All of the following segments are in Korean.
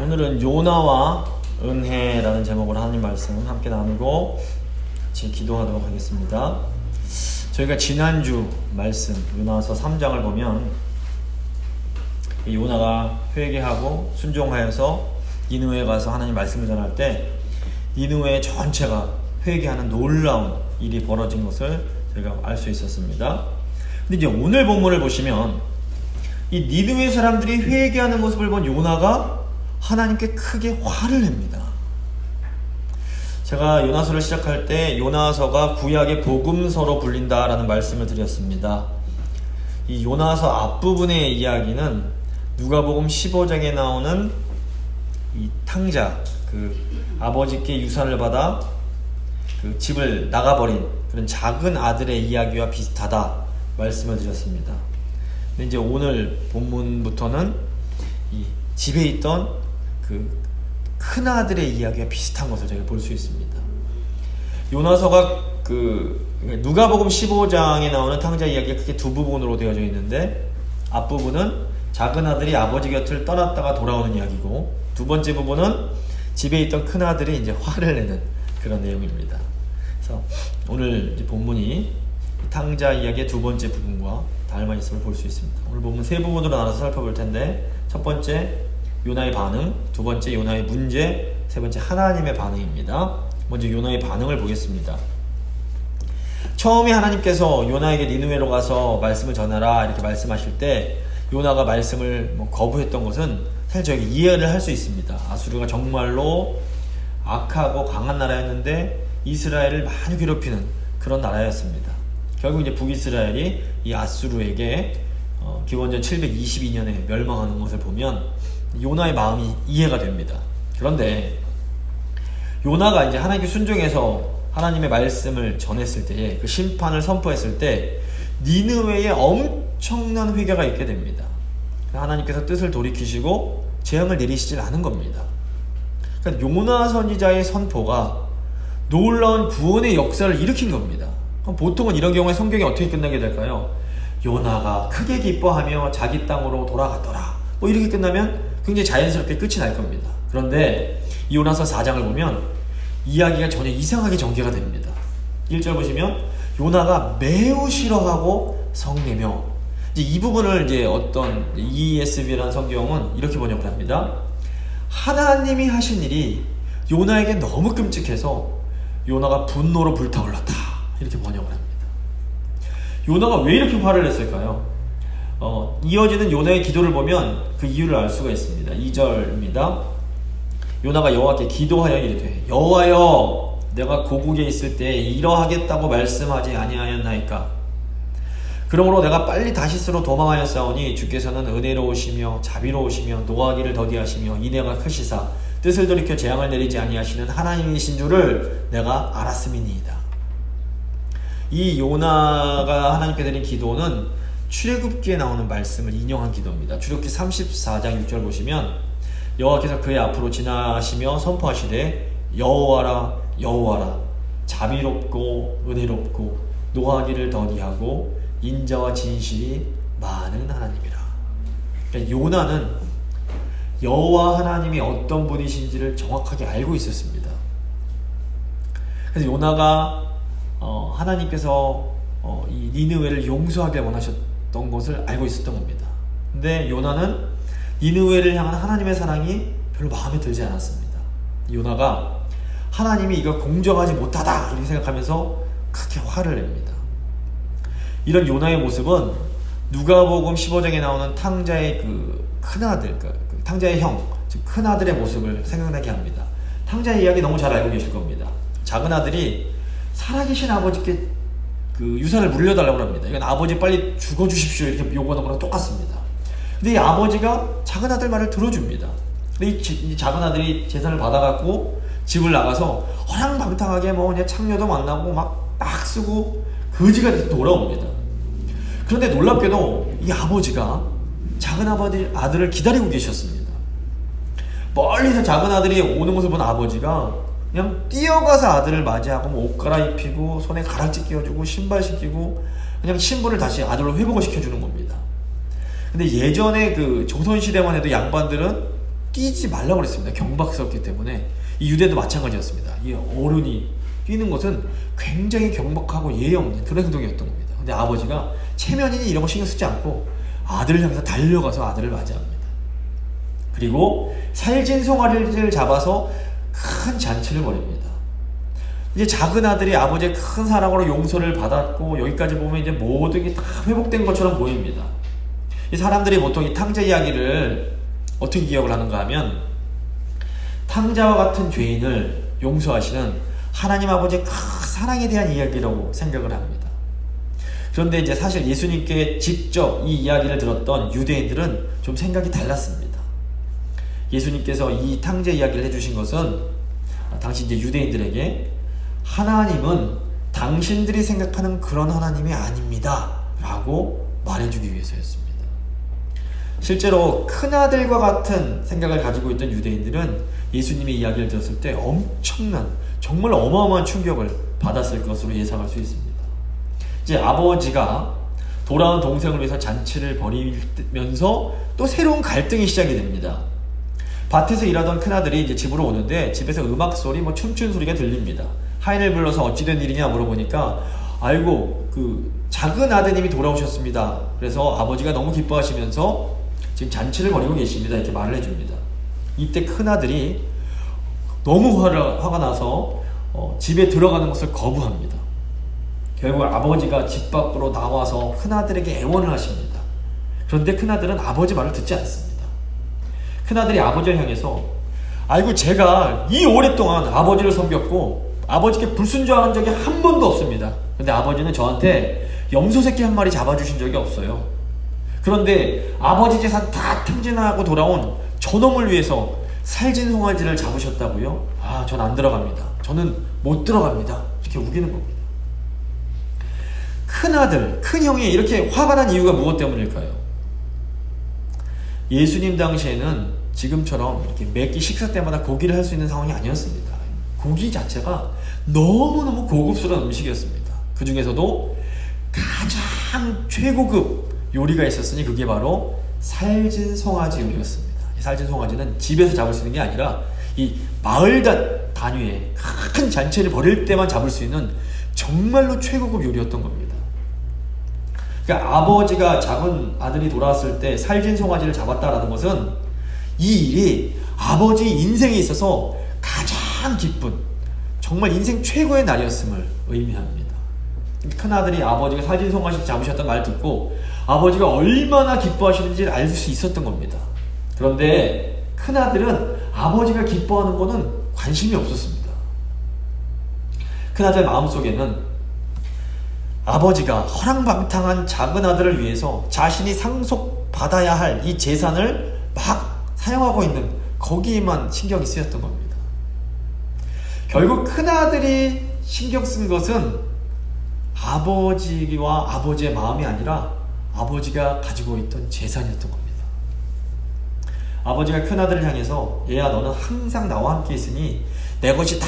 오늘은 요나와 은혜라는 제목으로 하나님 말씀 함께 나누고 같이 기도하도록 하겠습니다. 저희가 지난주 말씀 요나서 3장을 보면 요나가 회개하고 순종하여서 니느웨에 가서 하나님 말씀을 전할 때 니느웨 전체가 회개하는 놀라운 일이 벌어진 것을 저희가 알 수 있었습니다. 근데 이제 오늘 본문을 보시면 이 니느웨 사람들이 회개하는 모습을 본 요나가 하나님께 크게 화를 냅니다. 제가 요나서를 시작할 때 요나서가 구약의 복음서로 불린다라는 말씀을 드렸습니다. 이 요나서 앞부분의 이야기는 누가복음 15장에 나오는 이 탕자, 그 아버지께 유산을 받아 그 집을 나가버린 그런 작은 아들의 이야기와 비슷하다 말씀을 드렸습니다. 근데 이제 오늘 본문부터는 이 집에 있던 그 큰아들의 이야기와 비슷한 것을 저희가 볼 수 있습니다. 요나서가 그 누가복음 15장에 나오는 탕자 이야기가 크게 두 부분으로 되어져 있는데, 앞부분은 작은 아들이 아버지 곁을 떠났다가 돌아오는 이야기고, 두 번째 부분은 집에 있던 큰아들이 이제 화를 내는 그런 내용입니다. 그래서 오늘 이제 본문이 탕자 이야기의 두 번째 부분과 닮아 있음을 볼 수 있습니다. 오늘 본문 세 부분으로 나눠서 살펴볼 텐데, 첫 번째 요나의 반응, 두 번째 요나의 문제, 세 번째 하나님의 반응입니다. 먼저 요나의 반응을 보겠습니다. 처음에 하나님께서 요나에게 니느웨로 가서 말씀을 전하라 이렇게 말씀하실 때 요나가 말씀을 거부했던 것은 사실 저에게 이해를 할 수 있습니다. 아수르가 정말로 악하고 강한 나라였는데 이스라엘을 많이 괴롭히는 그런 나라였습니다. 결국 이제 북이스라엘이 이 아수르에게 기원전 722년에 멸망하는 것을 보면 요나의 마음이 이해가 됩니다. 그런데 요나가 이제 하나님께 순종해서 하나님의 말씀을 전했을 때에 그 심판을 선포했을 때 니느웨에 엄청난 회개가 있게 됩니다. 하나님께서 뜻을 돌이키시고 재앙을 내리시질 않은 겁니다. 그러니까 요나 선지자의 선포가 놀라운 구원의 역사를 일으킨 겁니다. 그럼 보통은 이런 경우에 성경이 어떻게 끝나게 될까요? 요나가 크게 기뻐하며 자기 땅으로 돌아갔더라, 뭐 이렇게 끝나면 굉장히 자연스럽게 끝이 날 겁니다. 그런데 이 요나서 4장을 보면 이야기가 전혀 이상하게 전개가 됩니다. 1절 보시면 요나가 매우 싫어하고 성내며, 이제 이 부분을 이제 어떤 ESV라는 성경은 이렇게 번역을 합니다. 하나님이 하신 일이 요나에게 너무 끔찍해서 요나가 분노로 불타올랐다, 이렇게 번역을 합니다. 요나가 왜 이렇게 화를 냈을까요? 이어지는 요나의 기도를 보면 그 이유를 알 수가 있습니다. 2절입니다. 요나가 여호와께 기도하여 이르되 여호와여, 내가 고국에 있을 때 이러하겠다고 말씀하지 아니하였나이까? 그러므로 내가 빨리 다시스로 도망하였사오니 주께서는 은혜로우시며 자비로우시며 노하기를 더디하시며 인애가 크시사 뜻을 돌이켜 재앙을 내리지 아니하시는 하나님이신 줄을 내가 알았음이니이다. 이 요나가 하나님께 드린 기도는 출애굽기에 나오는 말씀을 인용한 기도입니다. 출애굽기 34장 6절 보시면 여호와께서 그의 앞으로 지나시며 선포하시되 여호와라 여호와라, 자비롭고 은혜롭고 노하기를 더디하고 인자와 진실이 많은 하나님이라. 그러니까 요나는 여호와 하나님이 어떤 분이신지를 정확하게 알고 있었습니다. 그래서 요나가 하나님께서 이 니느웨를 용서하길 원하셨던 것을 알고 있었던 겁니다. 근데 요나는 니느웨를 향한 하나님의 사랑이 별로 마음에 들지 않았습니다. 요나가 하나님이 이거 공정하지 못하다 이렇게 생각하면서 크게 화를 냅니다. 이런 요나의 모습은 누가복음 15장에 나오는 탕자의 그 큰아들, 그 탕자의 형, 즉 큰아들의 모습을 생각나게 합니다. 탕자의 이야기 너무 잘 알고 계실 겁니다. 작은 아들이 살아계신 아버지께 그 유산을 물려달라고 합니다. 이건 아버지 빨리 죽어주십시오 이렇게 요구하는 거랑 똑같습니다. 근데 이 아버지가 작은 아들 말을 들어줍니다. 근데 이 작은 아들이 재산을 받아갖고 집을 나가서 허랑방탕하게 뭐 그냥 창녀도 만나고 막 쓰고 거지가 돼서 돌아옵니다. 그런데 놀랍게도 이 아버지가 작은 아들을 기다리고 계셨습니다. 멀리서 작은 아들이 오는 것을 본 아버지가 그냥 뛰어가서 아들을 맞이하고 뭐 옷 갈아입히고 손에 가락지 끼워주고 신발 신기고 그냥 신분을 다시 아들로 회복을 시켜주는 겁니다. 근데 예전에 그 조선시대만 해도 양반들은 뛰지 말라고 그랬습니다. 경박스럽기 때문에. 이 유대도 마찬가지였습니다. 이 어른이 뛰는 것은 굉장히 경박하고 예의 없는 그런 행동이었던 겁니다. 근데 아버지가 체면이니 이런 거 신경 쓰지 않고 아들을 향해서 달려가서 아들을 맞이합니다. 그리고 살진 송아지를 잡아서 큰 잔치를 벌입니다. 이제 작은 아들이 아버지의 큰 사랑으로 용서를 받았고, 여기까지 보면 이제 모든 게 다 회복된 것처럼 보입니다. 이 사람들이 보통 이 탕자 이야기를 어떻게 기억을 하는가 하면, 탕자와 같은 죄인을 용서하시는 하나님 아버지의 큰 사랑에 대한 이야기라고 생각을 합니다. 그런데 이제 사실 예수님께 직접 이 이야기를 들었던 유대인들은 좀 생각이 달랐습니다. 예수님께서 이 탕자 이야기를 해주신 것은 당시 이제 유대인들에게 하나님은 당신들이 생각하는 그런 하나님이 아닙니다 라고 말해주기 위해서였습니다. 실제로 큰아들과 같은 생각을 가지고 있던 유대인들은 예수님의 이야기를 들었을 때 엄청난, 정말 어마어마한 충격을 받았을 것으로 예상할 수 있습니다. 이제 아버지가 돌아온 동생을 위해서 잔치를 벌이면서 또 새로운 갈등이 시작이 됩니다. 밭에서 일하던 큰아들이 이제 집으로 오는데 집에서 음악 소리, 춤추는 소리가 들립니다. 하인을 불러서 어찌 된 일이냐 물어보니까, 아이고 그 작은 아드님이 돌아오셨습니다. 그래서 아버지가 너무 기뻐하시면서 지금 잔치를 벌이고 계십니다. 이렇게 말을 해줍니다. 이때 큰아들이 너무 화가 나서 집에 들어가는 것을 거부합니다. 결국 아버지가 집 밖으로 나와서 큰아들에게 애원을 하십니다. 그런데 큰아들은 아버지 말을 듣지 않습니다. 큰아들이 아버지를 향해서, 아이고 제가 이 오랫동안 아버지를 섬겼고 아버지께 불순종한 적이 한 번도 없습니다. 근데 아버지는 저한테 염소 새끼 한 마리 잡아주신 적이 없어요. 그런데 아버지 재산 다 탕진하고 돌아온 저놈을 위해서 살진 송아지를 잡으셨다고요? 아, 전 안 들어갑니다. 저는 못 들어갑니다. 이렇게 우기는 겁니다. 큰아들, 큰형이 이렇게 화가 난 이유가 무엇 때문일까요? 예수님 당시에는 지금처럼 이렇게 매끼 식사 때마다 고기를 할 수 있는 상황이 아니었습니다. 고기 자체가 너무너무 고급스러운 음식이었습니다. 그 중에서도 가장 최고급 요리가 있었으니 그게 바로 살진 송아지 요리였습니다. 이 살진 송아지는 집에서 잡을 수 있는 게 아니라 이 마을 단위의 큰 잔치를 벌일 때만 잡을 수 있는 정말로 최고급 요리였던 겁니다. 그러니까 아버지가 작은 아들이 돌아왔을 때 살진 송아지를 잡았다라는 것은 이 일이 아버지 인생에 있어서 가장 기쁜, 정말 인생 최고의 날이었음을 의미합니다. 큰아들이 아버지가 살진 송아지 잡으셨던 말 듣고 아버지가 얼마나 기뻐하시는지 알 수 있었던 겁니다. 그런데 큰아들은 아버지가 기뻐하는 거는 관심이 없었습니다. 큰아들 마음속에는 아버지가 허랑방탕한 작은 아들을 위해서 자신이 상속받아야 할 이 재산을 막 사용하고 있는 거기에만 신경이 쓰였던 겁니다. 결국 큰아들이 신경 쓴 것은 아버지와 아버지의 마음이 아니라 아버지가 가지고 있던 재산이었던 겁니다. 아버지가 큰아들을 향해서, 얘야 너는 항상 나와 함께 있으니 내 것이 다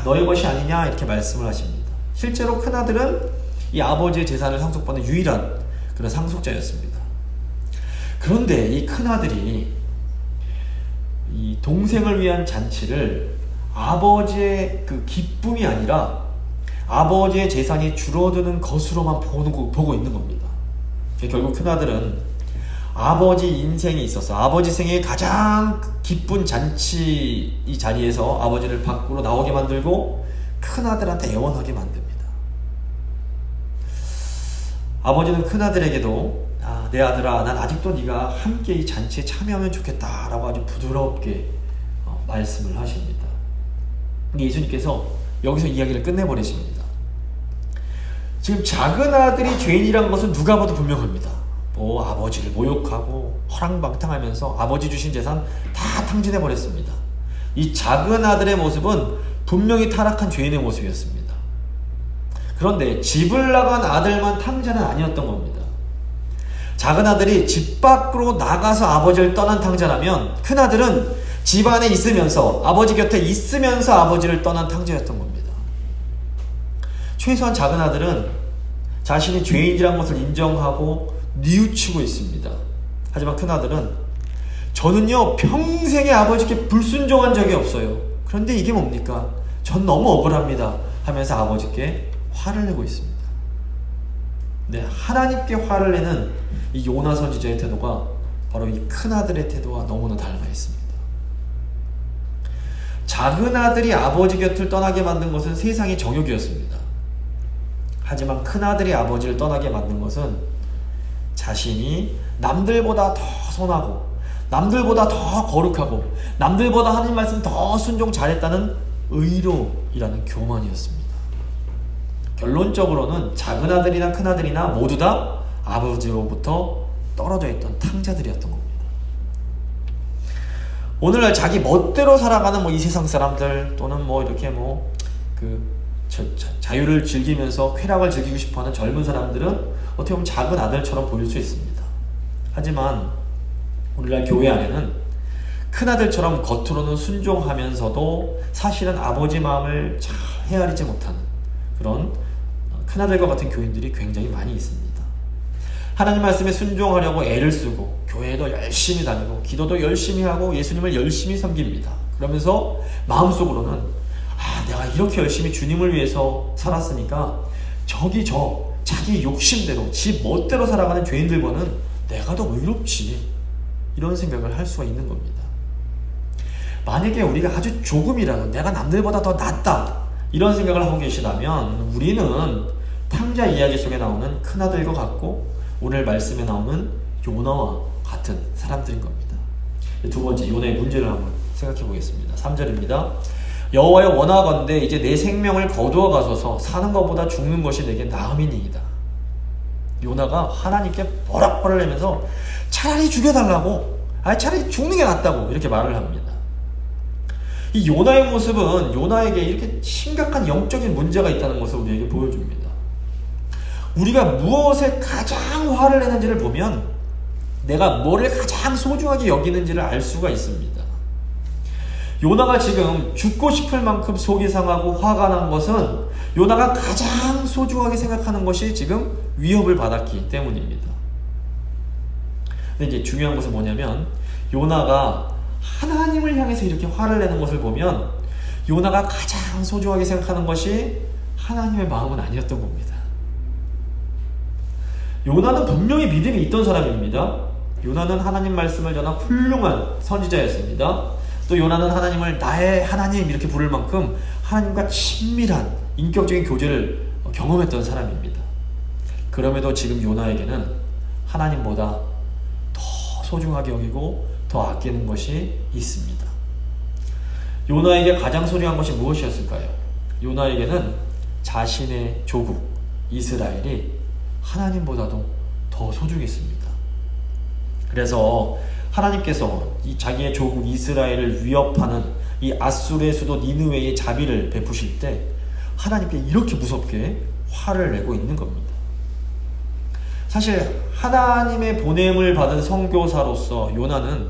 너의 것이 아니냐 이렇게 말씀을 하십니다. 실제로 큰아들은 이 아버지의 재산을 상속받는 유일한 그런 상속자였습니다. 그런데 이 큰아들이 이 동생을 위한 잔치를 아버지의 그 기쁨이 아니라 아버지의 재산이 줄어드는 것으로만 보고 있는 겁니다. 결국 큰아들은 아버지 인생에 있어서 아버지 생의 가장 기쁜 잔치 이 자리에서 아버지를 밖으로 나오게 만들고 큰아들한테 애원하게 만듭니다. 아버지는 큰아들에게도, 내 아들아, 난 아직도 네가 함께 이 잔치에 참여하면 좋겠다 라고 아주 부드럽게 말씀을 하십니다. 예수님께서 여기서 이야기를 끝내버리십니다. 지금 작은 아들이 죄인이란 것은 누가 봐도 분명합니다. 아버지를 모욕하고 허랑방탕하면서 아버지 주신 재산 다 탕진해버렸습니다. 이 작은 아들의 모습은 분명히 타락한 죄인의 모습이었습니다. 그런데 집을 나간 아들만 탕자는 아니었던 겁니다. 작은 아들이 집 밖으로 나가서 아버지를 떠난 탕자라면 큰아들은 집 안에 있으면서 아버지 곁에 있으면서 아버지를 떠난 탕자였던 겁니다. 최소한 작은 아들은 자신이 죄인이라는 것을 인정하고 뉘우치고 있습니다. 하지만 큰아들은 저는요 평생에 아버지께 불순종한 적이 없어요. 그런데 이게 뭡니까? 전 너무 억울합니다 하면서 아버지께 화를 내고 있습니다. 네, 하나님께 화를 내는 이 요나 선지자의 태도가 바로 이 큰아들의 태도와 너무나 닮아 있습니다. 작은 아들이 아버지 곁을 떠나게 만든 것은 세상의 정욕이었습니다. 하지만 큰아들이 아버지를 떠나게 만든 것은 자신이 남들보다 더 선하고 남들보다 더 거룩하고 남들보다 하나님 말씀 더 순종 잘했다는 의로이라는 교만이었습니다. 결론적으로는 작은 아들이나 큰 아들이나 모두 다 아버지로부터 떨어져 있던 탕자들이었던 겁니다. 오늘날 자기 멋대로 살아가는 이 세상 사람들 또는 이렇게 자유를 즐기면서 쾌락을 즐기고 싶어하는 젊은 사람들은 어떻게 보면 작은 아들처럼 보일 수 있습니다. 하지만 오늘날 교회 안에는 큰아들처럼 겉으로는 순종하면서도 사실은 아버지 마음을 잘 헤아리지 못하는 그런 큰아들과 같은 교인들이 굉장히 많이 있습니다. 하나님 말씀에 순종하려고 애를 쓰고 교회도 열심히 다니고 기도도 열심히 하고 예수님을 열심히 섬깁니다. 그러면서 마음속으로는 내가 이렇게 열심히 주님을 위해서 살았으니까 자기 욕심대로 지 멋대로 살아가는 죄인들과는 내가 더 의롭지, 이런 생각을 할 수가 있는 겁니다. 만약에 우리가 아주 조금이라도 내가 남들보다 더 낫다 이런 생각을 하고 계시다면 우리는 탕자 이야기 속에 나오는 큰아들과 같고 오늘 말씀에 나오는 요나와 같은 사람들인 겁니다. 두 번째, 요나의 문제를 한번 생각해 보겠습니다. 3절입니다. 여호와여 원하건대 이제 내 생명을 거두어 가소서. 사는 것보다 죽는 것이 내게 나음이니이다. 요나가 하나님께 버럭버럭 내면서 차라리 죽여달라고, 차라리 죽는 게 낫다고 이렇게 말을 합니다. 이 요나의 모습은 요나에게 이렇게 심각한 영적인 문제가 있다는 것을 우리에게 보여줍니다. 우리가 무엇에 가장 화를 내는지를 보면 내가 뭐를 가장 소중하게 여기는지를 알 수가 있습니다. 요나가 지금 죽고 싶을 만큼 속이 상하고 화가 난 것은 요나가 가장 소중하게 생각하는 것이 지금 위협을 받았기 때문입니다. 근데 이제 중요한 것은 뭐냐면 요나가 하나님을 향해서 이렇게 화를 내는 것을 보면 요나가 가장 소중하게 생각하는 것이 하나님의 마음은 아니었던 겁니다. 요나는 분명히 믿음이 있던 사람입니다. 요나는 하나님 말씀을 전한 훌륭한 선지자였습니다. 또 요나는 하나님을 나의 하나님 이렇게 부를 만큼 하나님과 친밀한 인격적인 교제를 경험했던 사람입니다. 그럼에도 지금 요나에게는 하나님보다 더 소중하게 여기고 더 아끼는 것이 있습니다. 요나에게 가장 소중한 것이 무엇이었을까요? 요나에게는 자신의 조국 이스라엘이 하나님보다도 더 소중했습니다. 그래서 하나님께서 이 자기의 조국 이스라엘을 위협하는 이 아수르의 수도 니느웨의 자비를 베푸실 때 하나님께 이렇게 무섭게 화를 내고 있는 겁니다. 사실 하나님의 보냄을 받은 선교사로서 요나는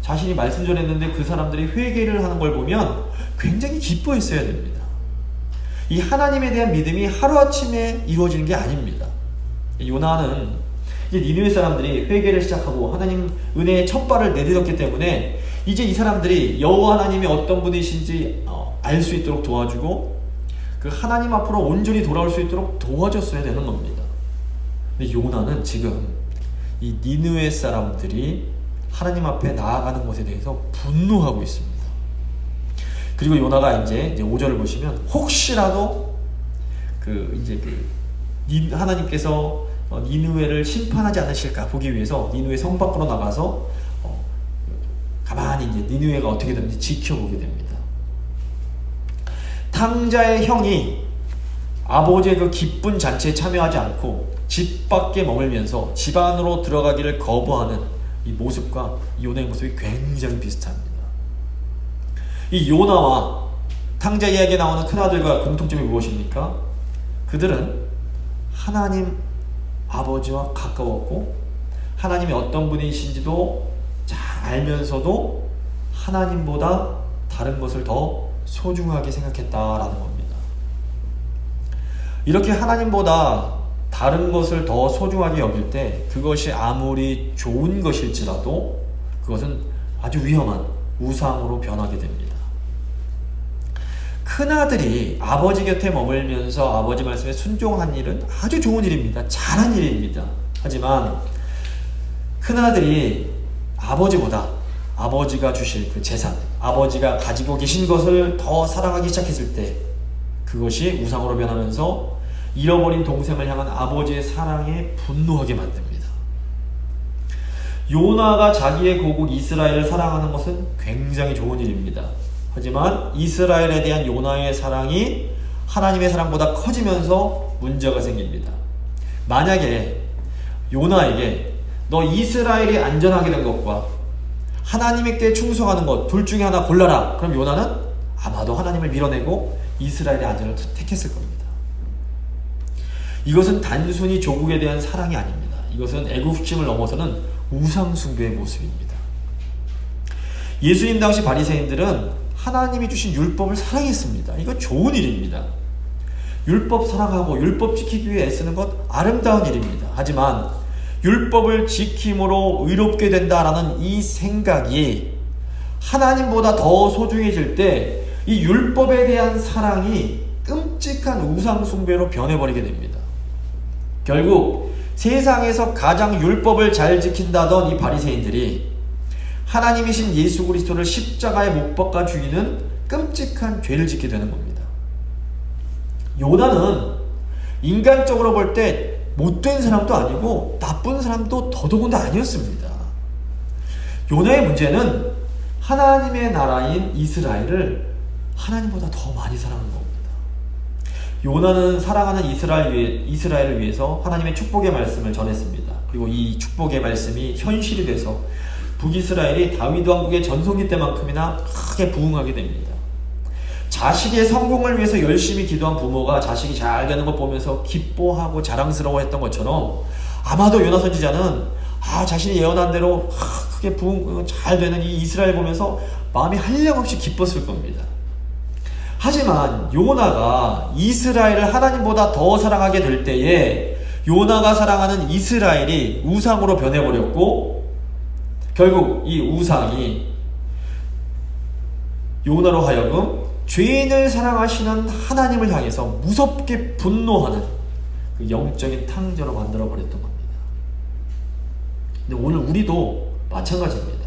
자신이 말씀 전했는데 그 사람들이 회개를 하는 걸 보면 굉장히 기뻐했어야 됩니다. 이 하나님에 대한 믿음이 하루아침에 이루어지는 게 아닙니다. 요나는 이제 니느웨 사람들이 회개를 시작하고 하나님 은혜의 첫 발을 내딛었기 때문에 이제 이 사람들이 여호와 하나님이 어떤 분이신지 알 수 있도록 도와주고 그 하나님 앞으로 온전히 돌아올 수 있도록 도와줬어야 되는 겁니다. 근데 요나는 지금 이 니느웨 사람들이 하나님 앞에 나아가는 것에 대해서 분노하고 있습니다. 그리고 요나가 이제 5절을 보시면 혹시라도 하나님께서 니느웨를 심판하지 않으실까 보기 위해서 니느웨 성 밖으로 나가서 가만히 이제 니느웨가 어떻게 되는지 지켜보게 됩니다. 탕자의 형이 아버지의 그 기쁜 잔치에 참여하지 않고 집 밖에 머물면서 집 안으로 들어가기를 거부하는 이 모습과 요나의 모습이 굉장히 비슷합니다. 이 요나와 탕자 이야기에 나오는 큰아들과 공통점이 무엇입니까? 그들은 하나님 아버지와 가까웠고 하나님이 어떤 분이신지도 잘 알면서도 하나님보다 다른 것을 더 소중하게 생각했다라는 겁니다. 이렇게 하나님보다 다른 것을 더 소중하게 여길 때 그것이 아무리 좋은 것일지라도 그것은 아주 위험한 우상으로 변하게 됩니다. 큰아들이 아버지 곁에 머물면서 아버지 말씀에 순종한 일은 아주 좋은 일입니다. 잘한 일입니다. 하지만 큰아들이 아버지보다 아버지가 주실 그 재산, 아버지가 가지고 계신 것을 더 사랑하기 시작했을 때 그것이 우상으로 변하면서 잃어버린 동생을 향한 아버지의 사랑에 분노하게 만듭니다. 요나가 자기의 고국 이스라엘을 사랑하는 것은 굉장히 좋은 일입니다. 하지만 이스라엘에 대한 요나의 사랑이 하나님의 사랑보다 커지면서 문제가 생깁니다. 만약에 요나에게 너 이스라엘이 안전하게 된 것과 하나님께 충성하는 것 둘 중에 하나 골라라. 그럼 요나는 아마도 하나님을 밀어내고 이스라엘의 안전을 택했을 겁니다. 이것은 단순히 조국에 대한 사랑이 아닙니다. 이것은 애국심을 넘어서는 우상숭배의 모습입니다. 예수님 당시 바리새인들은 하나님이 주신 율법을 사랑했습니다. 이거 좋은 일입니다. 율법 사랑하고 율법 지키기 위해 애쓰는 것 아름다운 일입니다. 하지만 율법을 지킴으로 의롭게 된다라는 이 생각이 하나님보다 더 소중해질 때 이 율법에 대한 사랑이 끔찍한 우상숭배로 변해버리게 됩니다. 결국 세상에서 가장 율법을 잘 지킨다던 이 바리새인들이 하나님이신 예수 그리스도를 십자가에 못 박아 죽이는 끔찍한 죄를 짓게 되는 겁니다. 요나는 인간적으로 볼 때 못된 사람도 아니고 나쁜 사람도 더더군다 아니었습니다. 요나의 문제는 하나님의 나라인 이스라엘을 하나님보다 더 많이 사랑하는 겁니다. 요나는 사랑하는 이스라엘을 위해서 하나님의 축복의 말씀을 전했습니다. 그리고 이 축복의 말씀이 현실이 돼서 북이스라엘이 다윗 왕국의 전성기 때만큼이나 크게 부흥하게 됩니다. 자식의 성공을 위해서 열심히 기도한 부모가 자식이 잘 되는 것 보면서 기뻐하고 자랑스러워했던 것처럼 아마도 요나 선지자는 자신이 예언한 대로 크게 부흥 잘 되는 이 이스라엘 보면서 마음이 한량없이 기뻤을 겁니다. 하지만 요나가 이스라엘을 하나님보다 더 사랑하게 될 때에 요나가 사랑하는 이스라엘이 우상으로 변해버렸고 결국 이 우상이 요나로 하여금 죄인을 사랑하시는 하나님을 향해서 무섭게 분노하는 그 영적인 탕자로 만들어버렸던 겁니다. 근데 오늘 우리도 마찬가지입니다.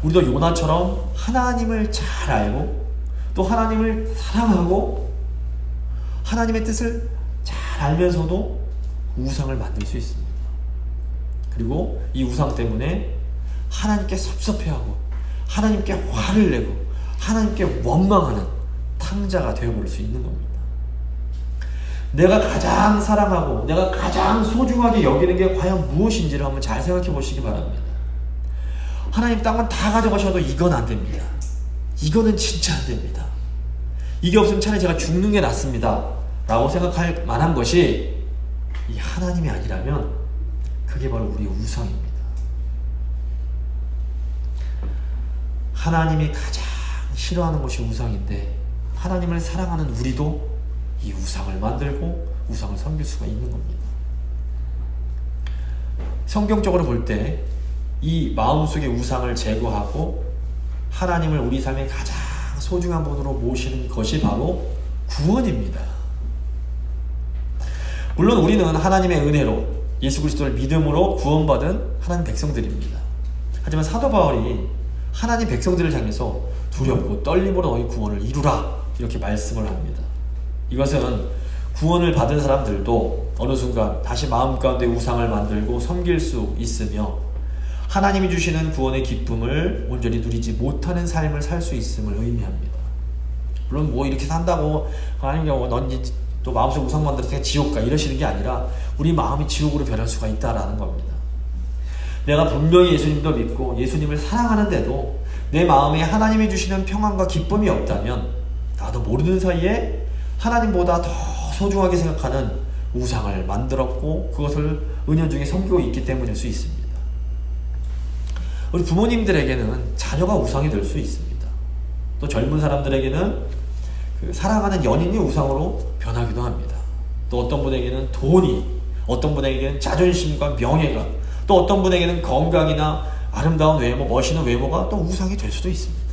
우리도 요나처럼 하나님을 잘 알고 또 하나님을 사랑하고 하나님의 뜻을 잘 알면서도 우상을 만들 수 있습니다. 그리고 이 우상 때문에 하나님께 섭섭해하고 하나님께 화를 내고 하나님께 원망하는 탕자가 되어버릴 수 있는 겁니다. 내가 가장 사랑하고 내가 가장 소중하게 여기는 게 과연 무엇인지를 한번 잘 생각해 보시기 바랍니다. 하나님 땅은 다 가져가셔도 이건 안 됩니다. 이거는 진짜 안 됩니다. 이게 없으면 차라리 제가 죽는 게 낫습니다 라고 생각할 만한 것이 이 하나님이 아니라면 그게 바로 우리의 우상입니다. 하나님이 가장 싫어하는 것이 우상인데 하나님을 사랑하는 우리도 이 우상을 만들고 우상을 섬길 수가 있는 겁니다. 성경적으로 볼 때 이 마음속의 우상을 제거하고 하나님을 우리 삶의 가장 소중한 분으로 모시는 것이 바로 구원입니다. 물론 우리는 하나님의 은혜로 예수 그리스도를 믿음으로 구원받은 하나님 백성들입니다. 하지만 사도 바울이 하나님 백성들을 향해서 두렵고 떨림으로 너희 구원을 이루라 이렇게 말씀을 합니다. 이것은 구원을 받은 사람들도 어느 순간 다시 마음 가운데 우상을 만들고 섬길 수 있으며 하나님이 주시는 구원의 기쁨을 온전히 누리지 못하는 삶을 살 수 있음을 의미합니다. 물론 뭐 이렇게 산다고 하나님이 넌 또 마음속 우상 만들었으니까 지옥 가 이러시는 게 아니라 우리 마음이 지옥으로 변할 수가 있다라는 겁니다. 내가 분명히 예수님도 믿고 예수님을 사랑하는데도 내 마음에 하나님이 주시는 평안과 기쁨이 없다면 나도 모르는 사이에 하나님보다 더 소중하게 생각하는 우상을 만들었고 그것을 은연중에 섬기고 있기 때문일 수 있습니다. 우리 부모님들에게는 자녀가 우상이 될 수 있습니다. 또 젊은 사람들에게는 그 사랑하는 연인이 우상으로 변하기도 합니다. 또 어떤 분에게는 돈이, 어떤 분에게는 자존심과 명예가, 또 어떤 분에게는 건강이나 아름다운 외모, 멋있는 외모가 또 우상이 될 수도 있습니다.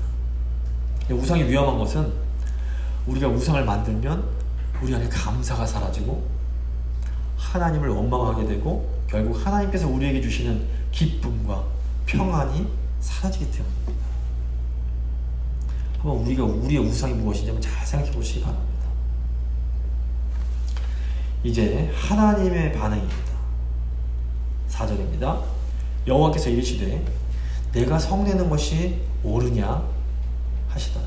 우상이 위험한 것은 우리가 우상을 만들면 우리 안에 감사가 사라지고 하나님을 원망하게 되고 결국 하나님께서 우리에게 주시는 기쁨과 평안이 사라지기 때문입니다. 한번 우리가 우리의 우상이 무엇인지 한번 잘 생각해 보시기 바랍니다. 이제 하나님의 반응입니다. 4절입니다. 여호와께서 이르시되 내가 성내는 것이 옳으냐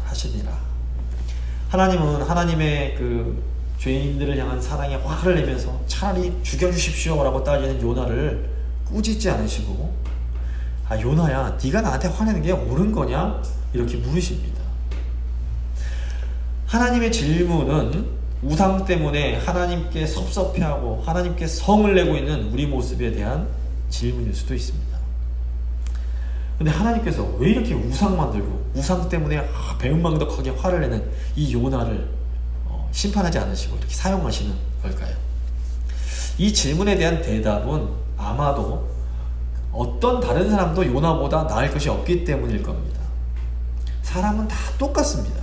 하시니라. 하나님은 하나님의 그 죄인들을 향한 사랑에 화를 내면서 차라리 죽여주십시오 라고 따지는 요나를 꾸짖지 않으시고 요나야 네가 나한테 화내는 게 옳은 거냐? 이렇게 물으십니다. 하나님의 질문은 우상 때문에 하나님께 섭섭해하고 하나님께 성을 내고 있는 우리 모습에 대한 질문일 수도 있습니다. 근데 하나님께서 왜 이렇게 우상 만들고 우상 때문에 배은망덕하게 화를 내는 이 요나를 심판하지 않으시고 이렇게 사용하시는 걸까요? 이 질문에 대한 대답은 아마도 어떤 다른 사람도 요나보다 나을 것이 없기 때문일 겁니다. 사람은 다 똑같습니다.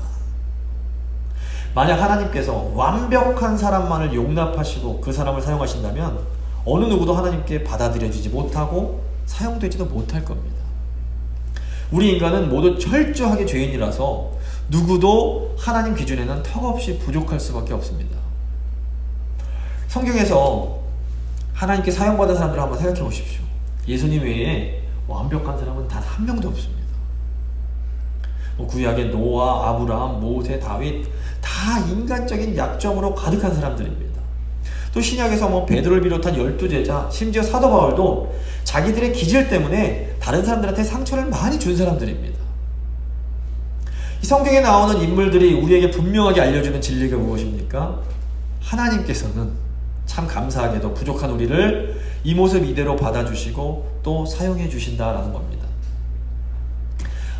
만약 하나님께서 완벽한 사람만을 용납하시고 그 사람을 사용하신다면 어느 누구도 하나님께 받아들여지지 못하고 사용되지도 못할 겁니다. 우리 인간은 모두 철저하게 죄인이라서 누구도 하나님 기준에는 턱없이 부족할 수밖에 없습니다. 성경에서 하나님께 사용받은 사람들을 한번 생각해 보십시오. 예수님 외에 완벽한 사람은 단 한 명도 없습니다. 구약의 노아, 아브라함, 모세, 다윗 다 인간적인 약점으로 가득한 사람들입니다. 또 신약에서 베드로를 비롯한 12제자, 심지어 사도 바울도 자기들의 기질 때문에 다른 사람들한테 상처를 많이 준 사람들입니다. 이 성경에 나오는 인물들이 우리에게 분명하게 알려주는 진리가 무엇입니까? 하나님께서는 참 감사하게도 부족한 우리를 이 모습 이대로 받아주시고 또 사용해 주신다라는 겁니다.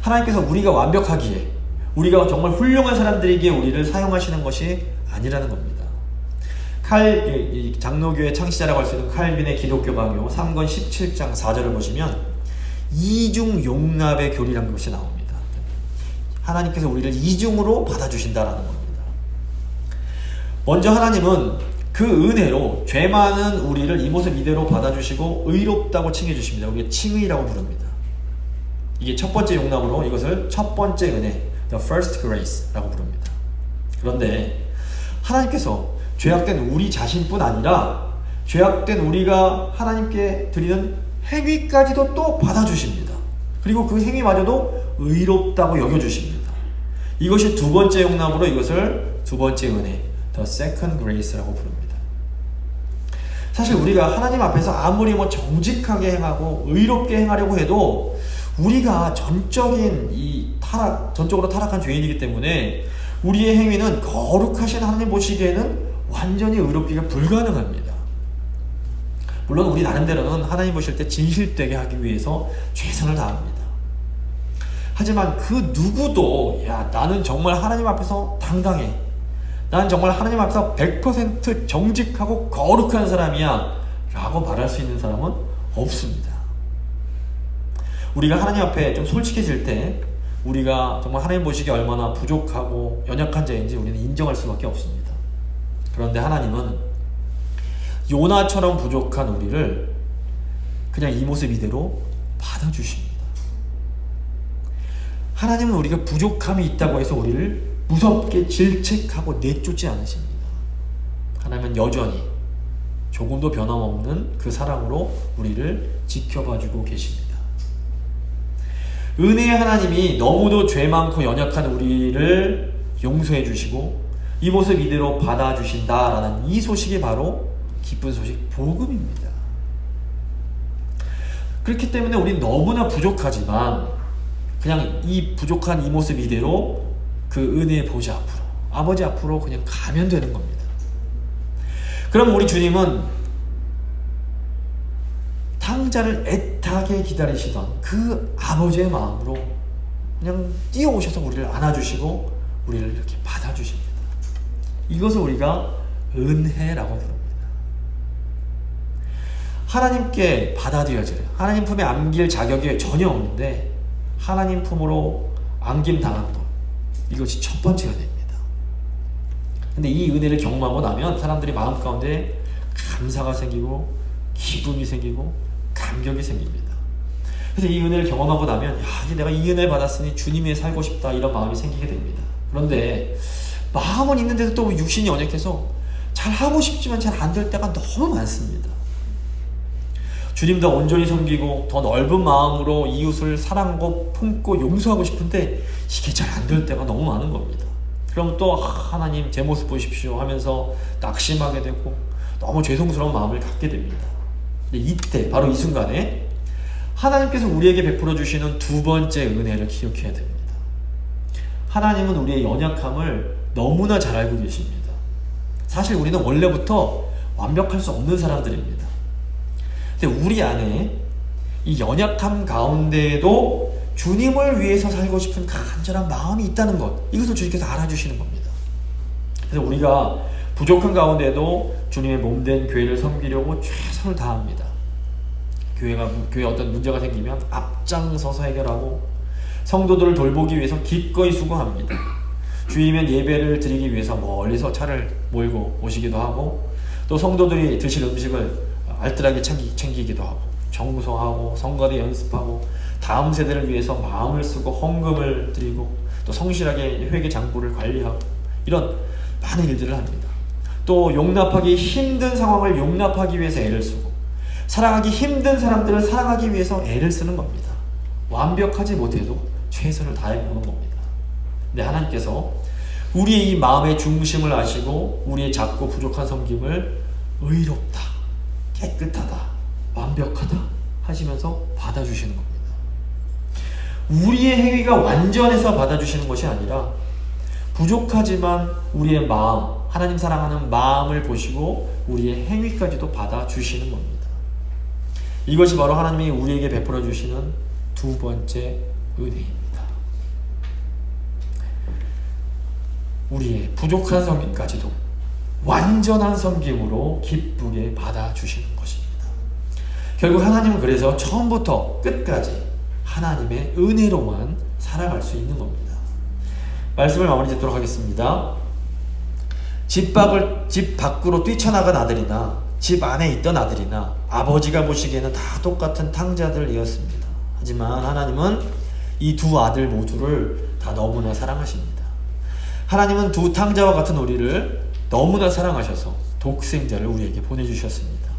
하나님께서 우리가 완벽하기에 우리가 정말 훌륭한 사람들이기에 우리를 사용하시는 것이 아니라는 겁니다. 장로교의 창시자라고 할 수 있는 칼빈의 기독교 강요 3권 17장 4절을 보시면 이중 용납의 교리라는 것이 나옵니다. 하나님께서 우리를 이중으로 받아주신다라는 겁니다. 먼저 하나님은 그 은혜로 죄 많은 우리를 이 모습 이대로 받아주시고 의롭다고 칭해주십니다. 우리가 칭의라고 부릅니다. 이게 첫 번째 용납으로 이것을 첫 번째 은혜, the first grace라고 부릅니다. 그런데 하나님께서 죄악된 우리 자신뿐 아니라 죄악된 우리가 하나님께 드리는 행위까지도 또 받아주십니다. 그리고 그 행위마저도 의롭다고 여겨주십니다. 이것이 두 번째 용납으로 이것을 두 번째 은혜, the second grace라고 부릅니다. 사실 우리가 하나님 앞에서 아무리 정직하게 행하고 의롭게 행하려고 해도 우리가 전적으로 타락한 죄인이기 때문에 우리의 행위는 거룩하신 하나님 보시기에는 완전히 의롭기가 불가능합니다. 물론 우리 나름대로는 하나님 보실 때 진실되게 하기 위해서 최선을 다합니다. 하지만 그 누구도 나는 정말 하나님 앞에서 당당해, 난 정말 하나님 앞에서 100% 정직하고 거룩한 사람이야 라고 말할 수 있는 사람은 없습니다. 우리가 하나님 앞에 좀 솔직해질 때 우리가 정말 하나님 보시기에 얼마나 부족하고 연약한 자인지 우리는 인정할 수밖에 없습니다. 그런데 하나님은 요나처럼 부족한 우리를 그냥 이 모습 이대로 받아주십니다. 하나님은 우리가 부족함이 있다고 해서 우리를 무섭게 질책하고 내쫓지 않으십니다. 하나님은 여전히 조금도 변함없는 그 사랑으로 우리를 지켜봐주고 계십니다. 은혜의 하나님이 너무도 죄 많고 연약한 우리를 용서해 주시고 이 모습 이대로 받아주신다라는 이 소식이 바로 기쁜 소식, 복음입니다. 그렇기 때문에 우린 너무나 부족하지만 그냥 이 부족한 이 모습 이대로 그 은혜의 보좌 앞으로, 아버지 앞으로 그냥 가면 되는 겁니다. 그럼 우리 주님은 탕자를 애타게 기다리시던 그 아버지의 마음으로 그냥 뛰어오셔서 우리를 안아주시고 우리를 이렇게 받아주십니다. 이것을 우리가 은혜라고 부릅니다. 하나님께 받아들여져요. 하나님 품에 안길 자격이 전혀 없는데 하나님 품으로 안김당한 것, 이것이 첫 번째가 됩니다. 근데 이 은혜를 경험하고 나면 사람들이 마음 가운데 감사가 생기고 기쁨이 생기고 감격이 생깁니다. 그래서 이 은혜를 경험하고 나면 이제 내가 이 은혜를 받았으니 주님 위에 살고 싶다, 이런 마음이 생기게 됩니다. 그런데 마음은 있는데도 또 육신이 연약해서 잘 하고 싶지만 잘 안 될 때가 너무 많습니다. 주님 더 온전히 섬기고 더 넓은 마음으로 이웃을 사랑하고 품고 용서하고 싶은데 이게 잘 안 될 때가 너무 많은 겁니다. 그럼 또 하나님 제 모습 보십시오 하면서 낙심하게 되고 너무 죄송스러운 마음을 갖게 됩니다. 근데 이때 바로 이 순간에 하나님께서 우리에게 베풀어 주시는 두 번째 은혜를 기억해야 됩니다. 하나님은 우리의 연약함을 너무나 잘 알고 계십니다. 사실 우리는 원래부터 완벽할 수 없는 사람들입니다. 근데 우리 안에 이 연약함 가운데에도 주님을 위해서 살고 싶은 간절한 마음이 있다는 것, 이것을 주님께서 알아주시는 겁니다. 그래서 우리가 부족한 가운데도 주님의 몸된 교회를 섬기려고 최선을 다합니다. 교회에 어떤 문제가 생기면 앞장서서 해결하고 성도들을 돌보기 위해서 기꺼이 수고합니다. 주일이면 예배를 드리기 위해서 멀리서 차를 몰고 오시기도 하고, 또 성도들이 드실 음식을 알뜰하게 챙기기도 하고, 정성하고 성가대 연습하고 다음 세대를 위해서 마음을 쓰고 헌금을 드리고, 또 성실하게 회계 장부를 관리하고, 이런 많은 일들을 합니다. 또 용납하기 힘든 상황을 용납하기 위해서 애를 쓰고, 사랑하기 힘든 사람들을 사랑하기 위해서 애를 쓰는 겁니다. 완벽하지 못해도 최선을 다해보는 겁니다. 근데 하나님께서 우리의 이 마음의 중심을 아시고 우리의 작고 부족한 섬김을 의롭다, 깨끗하다, 완벽하다 하시면서 받아주시는 겁니다. 우리의 행위가 완전해서 받아주시는 것이 아니라 부족하지만 우리의 마음, 하나님 사랑하는 마음을 보시고 우리의 행위까지도 받아주시는 겁니다. 이것이 바로 하나님이 우리에게 베풀어 주시는 두 번째 은혜입니다. 우리의 부족한 섬김까지도 완전한 섬김으로 기쁘게 받아주시는 것입니다. 결국 하나님은 그래서 처음부터 끝까지 하나님의 은혜로만 살아갈 수 있는 겁니다. 말씀을 마무리 짓도록 하겠습니다. 집 밖으로 뛰쳐나간 아들이나 집 안에 있던 아들이나 아버지가 보시기에는 다 똑같은 탕자들이었습니다. 하지만 하나님은 이 두 아들 모두를 다 너무나 사랑하십니다. 하나님은 두 탕자와 같은 우리를 너무나 사랑하셔서 독생자를 우리에게 보내주셨습니다.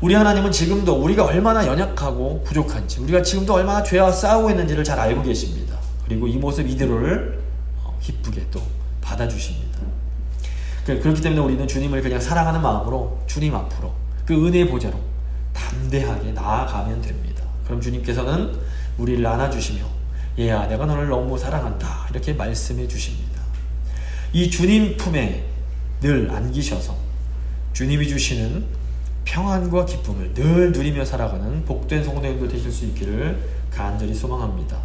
우리 하나님은 지금도 우리가 얼마나 연약하고 부족한지, 우리가 지금도 얼마나 죄와 싸우고 있는지를 잘 알고 계십니다. 그리고 이 모습 이대로를 기쁘게 또 받아주십니다. 그렇기 때문에 우리는 주님을 그냥 사랑하는 마음으로 주님 앞으로 그 은혜의 보좌로 담대하게 나아가면 됩니다. 그럼 주님께서는 우리를 안아주시며 얘야 내가 너를 너무 사랑한다 이렇게 말씀해 주십니다. 이 주님 품에 늘 안기셔서 주님이 주시는 평안과 기쁨을 늘 누리며 살아가는 복된 성도님들 되실 수 있기를 간절히 소망합니다.